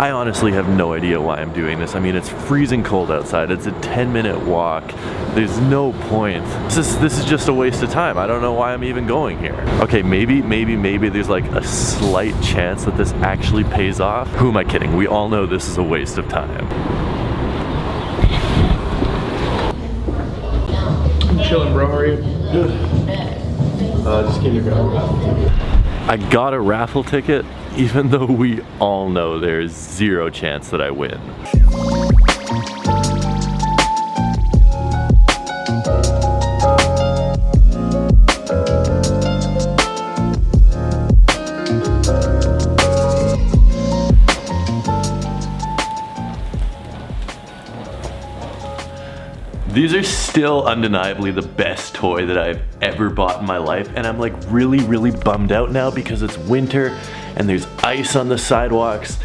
I honestly have no idea why I'm doing this. I mean, it's freezing cold outside. It's a 10-minute walk. There's no point. This is just a waste of time. I don't know why I'm even going here. Okay, maybe there's like a slight chance that this actually pays off. Who am I kidding? We all know this is a waste of time. I'm chilling, bro. How are you? Good. Just came to grab a raffle ticket. I got a raffle ticket, even though we all know there's zero chance that I win. These are still undeniably the best toy that I've ever bought in my life, and I'm like really bummed out now because it's winter and there's ice on the sidewalks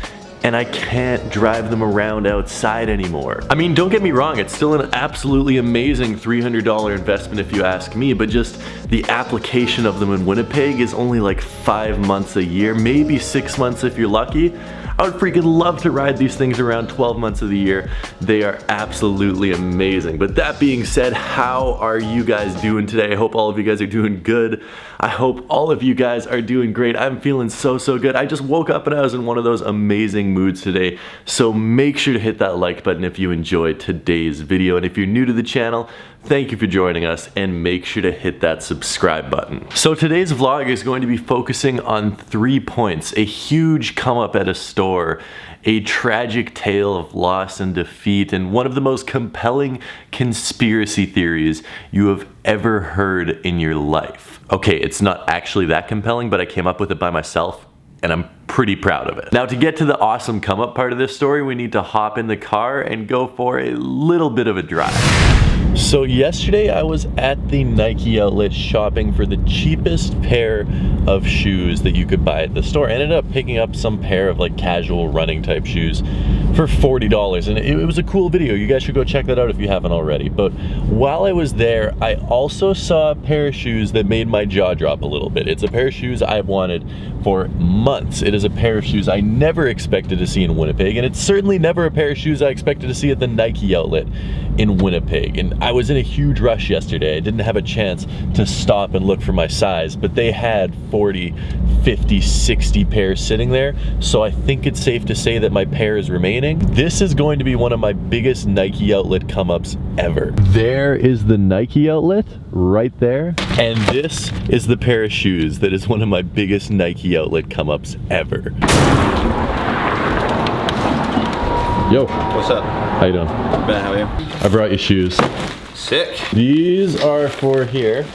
and I can't drive them around outside anymore. I mean, don't get me wrong, it's still an absolutely amazing $300 investment if you ask me, but just the application of them in Winnipeg is only like 5 months a year, maybe 6 months if you're lucky. I would freaking love to ride these things around 12 months of the year. They are absolutely amazing. But that being said, how are you guys doing today? I hope all of you guys are doing good. I hope all of you guys are doing great. I'm feeling so good. I just woke up and I was in one of those amazing moods today. So make sure to hit that like button if you enjoyed today's video. And if you're new to the channel, thank you for joining us, and make sure to hit that subscribe button. So today's vlog is going to be focusing on 3 points: a huge come up at a store, a tragic tale of loss and defeat, and one of the most compelling conspiracy theories you have ever heard in your life. Okay, it's not actually that compelling, but I came up with it by myself, and I'm pretty proud of it. Now, to get to the awesome come up part of this story, we need to hop in the car and go for a little bit of a drive. So yesterday I was at the Nike outlet shopping for the cheapest pair of shoes that you could buy at the store. I ended up picking up some pair of like casual running type shoes for $40, and it was a cool video. You guys should go check that out if you haven't already. But while I was there, I also saw a pair of shoes that made my jaw drop a little bit. It's a pair of shoes I've wanted for months. It is a pair of shoes I never expected to see in Winnipeg, and it's certainly never a pair of shoes I expected to see at the Nike outlet in Winnipeg. And I was in a huge rush yesterday. I didn't have a chance to stop and look for my size, but they had 40, 50, 60 pairs sitting there, so I think it's safe to say that my pair is remaining. This is going to be one of my biggest Nike outlet come-ups ever. There is the Nike outlet right there, and this is the pair of shoes that is one of my biggest Nike outlet come-ups ever. Yo. What's up? How you doing? Ben, how are you? I brought you shoes. Sick. These are for here,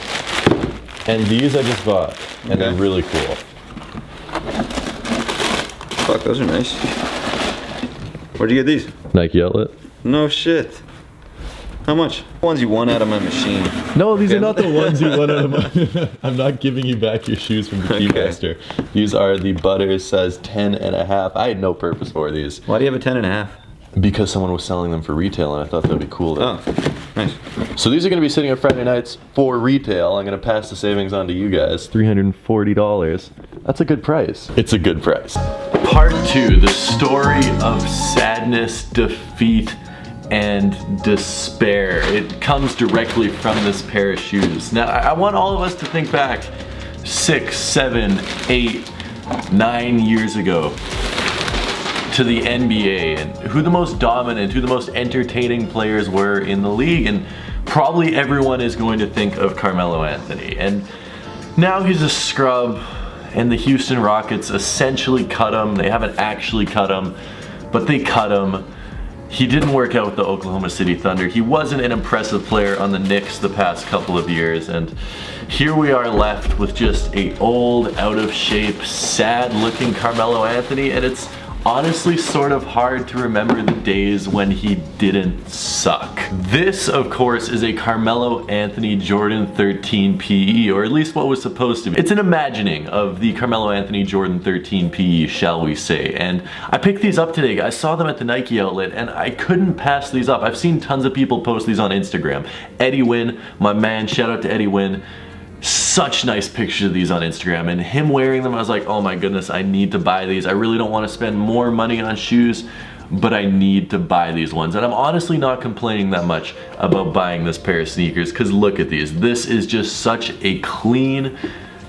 and these I just bought, and they're really cool. Fuck, those are nice. Where'd you get these? Nike outlet. No shit. How much? The ones you won out of my machine. No, these are not the ones you won out of my... I'm not giving you back your shoes from the Keymaster. These are the Butters size 10.5. I had no purpose for these. Why do you have a 10.5? Because someone was selling them for retail, and I thought that'd be cool. Oh, nice. So these are going to be sitting on Friday nights for retail. I'm going to pass the savings on to you guys. $340. That's a good price. It's a good price. Part 2, the story of sadness, defeat, and despair. It comes directly from this pair of shoes. Now, I want all of us to think back 6, 7, 8, 9 years ago to the NBA and who the most dominant, who the most entertaining players were in the league, and probably everyone is going to think of Carmelo Anthony. And now he's a scrub, and the Houston Rockets essentially cut him. They haven't actually cut him, but they cut him. He didn't work out with the Oklahoma City Thunder. He wasn't an impressive player on the Knicks the past couple of years, and here we are left with just a old, out of shape, sad looking Carmelo Anthony, and it's honestly sort of hard to remember the days when he didn't suck. This, of course, is a Carmelo Anthony Jordan 13 PE, or at least what was supposed to be. It's an imagining of the Carmelo Anthony Jordan 13 PE, shall we say. And I picked these up today. I saw them at the Nike outlet, and I couldn't pass these up. I've seen tons of people post these on Instagram. Eddie Wynn, my man, shout out to Eddie Wynn. such nice pictures of these on Instagram, and him wearing them, I was like, oh my goodness, I need to buy these. I really don't want to spend more money on shoes, but I need to buy these ones. And I'm honestly not complaining that much about buying this pair of sneakers, because look at these. This is just such a clean,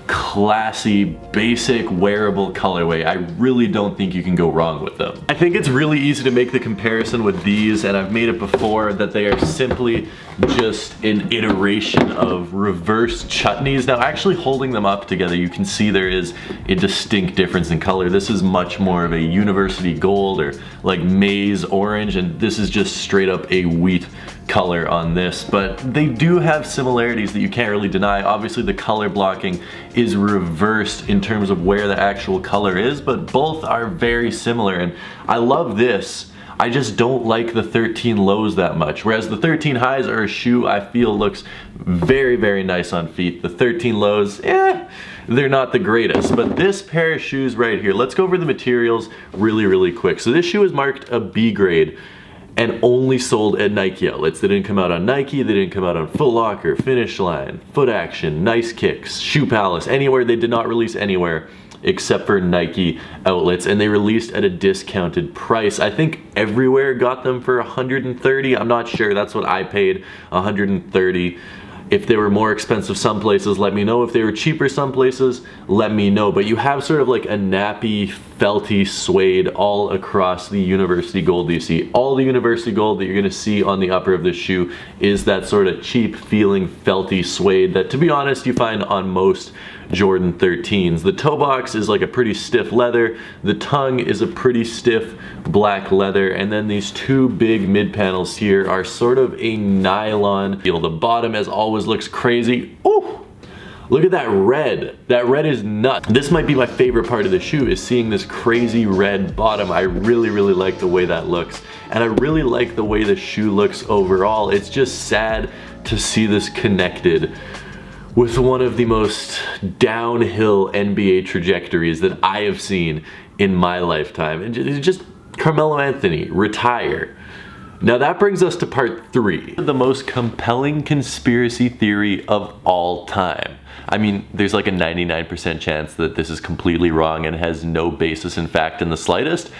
classy, basic, wearable colorway. I really don't think you can go wrong with them. I think it's really easy to make the comparison with these, and I've made it before, that they are simply just an iteration of reverse chutneys. Now, actually holding them up together, you can see there is a distinct difference in color. This is much more of a university gold or like maize orange, and this is just straight up a wheat color on this, but they do have similarities that you can't really deny. Obviously the color blocking is reversed in terms of where the actual color is, but both are very similar, and I love this. I just don't like the 13 lows that much, whereas the 13 highs are a shoe I feel looks very, very nice on feet. The 13 lows, they're not the greatest, but this pair of shoes right here, let's go over the materials really, really quick. So this shoe is marked a B grade and only sold at Nike outlets. They didn't come out on Nike, they didn't come out on Foot Locker, Finish Line, Foot Action, Nice Kicks, Shoe Palace, anywhere. They did not release anywhere except for Nike outlets, and they released at a discounted price. I think everywhere got them for $130. I'm not sure, that's what I paid, $130. If they were more expensive some places, let me know. If they were cheaper some places, let me know. But you have sort of like a nappy, felty suede all across the university gold that you see. All the university gold that you're gonna see on the upper of this shoe is that sort of cheap feeling felty suede that, to be honest, you find on most Jordan 13s. The toe box is like a pretty stiff leather. The tongue is a pretty stiff black leather. And then these two big mid panels here are sort of a nylon feel. The bottom, as always, looks crazy. Ooh! Look at that red. That red is nuts. This might be my favorite part of the shoe, is seeing this crazy red bottom. I really, really like the way that looks. And I really like the way the shoe looks overall. It's just sad to see this connected with one of the most downhill NBA trajectories that I have seen in my lifetime. And just Carmelo Anthony, retire. Now that brings us to part 3, the most compelling conspiracy theory of all time. I mean, there's like a 99% chance that this is completely wrong and has no basis in fact in the slightest,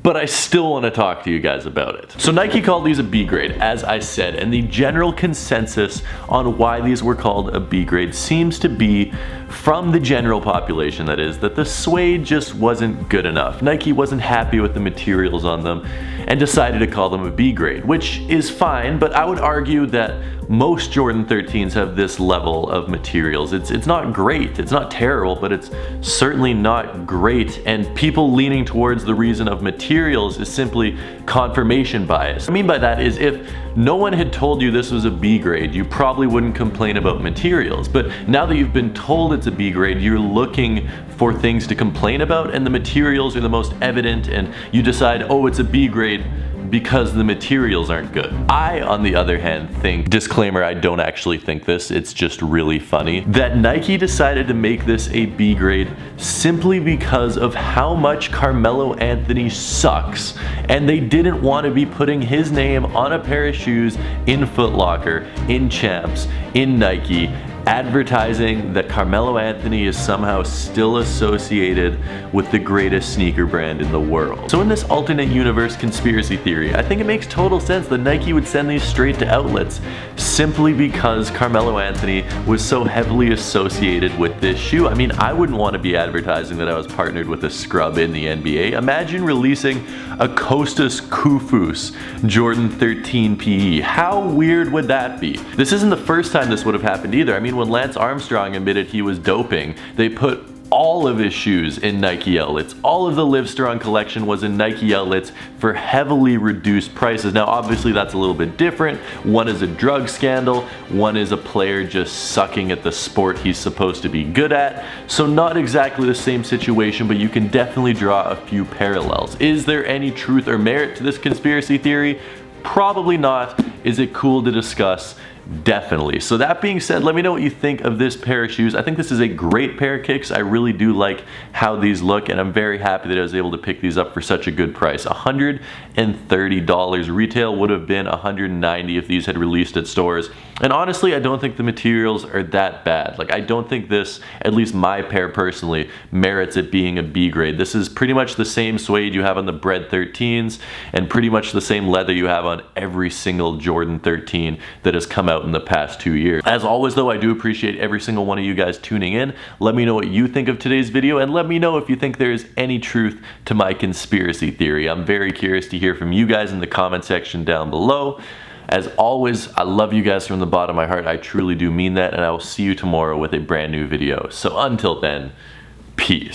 but I still want to talk to you guys about it. So Nike called these a B grade, as I said, and the general consensus on why these were called a B grade seems to be, from the general population that is, that the suede just wasn't good enough. Nike wasn't happy with the materials on them and decided to call them a B grade, which is fine, but I would argue that most Jordan 13s have this level of materials. It's not great, it's not terrible, but it's certainly not great, and people leaning towards the reason of materials is simply confirmation bias. What I mean by that is, if no one had told you this was a B grade, you probably wouldn't complain about materials, but now that you've been told it's a B grade, you're looking for things to complain about, and the materials are the most evident, and you decide, oh, it's a B grade because the materials aren't good. I, on the other hand, think, disclaimer, I don't actually think this, it's just really funny, that Nike decided to make this a B grade simply because of how much Carmelo Anthony sucks, and they didn't want to be putting his name on a pair of shoes in Foot Locker, in Champs, in Nike, advertising that Carmelo Anthony is somehow still associated with the greatest sneaker brand in the world. So in this alternate universe conspiracy theory, I think it makes total sense that Nike would send these straight to outlets simply because Carmelo Anthony was so heavily associated with this shoe. I mean, I wouldn't want to be advertising that I was partnered with a scrub in the NBA. Imagine releasing a Costas Koufos Jordan 13 PE. How weird would that be? This isn't the first time this would have happened either. I mean, when Lance Armstrong admitted he was doping, they put all of his shoes in Nike outlets. All of the Livestrong collection was in Nike outlets for heavily reduced prices. Now obviously that's a little bit different. One is a drug scandal, one is a player just sucking at the sport he's supposed to be good at. So not exactly the same situation, but you can definitely draw a few parallels. Is there any truth or merit to this conspiracy theory? Probably not. Is it cool to discuss? definitely. So that being said, let me know what you think of this pair of shoes. I think this is a great pair of kicks. I really do like how these look, and I'm very happy that I was able to pick these up for such a good price. $130. Retail would have been $190 if these had released at stores. And honestly, I don't think the materials are that bad. Like, I don't think this, at least my pair personally, merits it being a B grade. This is pretty much the same suede you have on the Bread 13s and pretty much the same leather you have on every single Jordan 13 that has come out in the past 2 years. As always though, I do appreciate every single one of you guys tuning in. Let me know what you think of today's video, and let me know if you think there is any truth to my conspiracy theory. I'm very curious to hear from you guys in the comment section down below. As always, I love you guys from the bottom of my heart. I truly do mean that, and I will see you tomorrow with a brand new video. So until then, peace.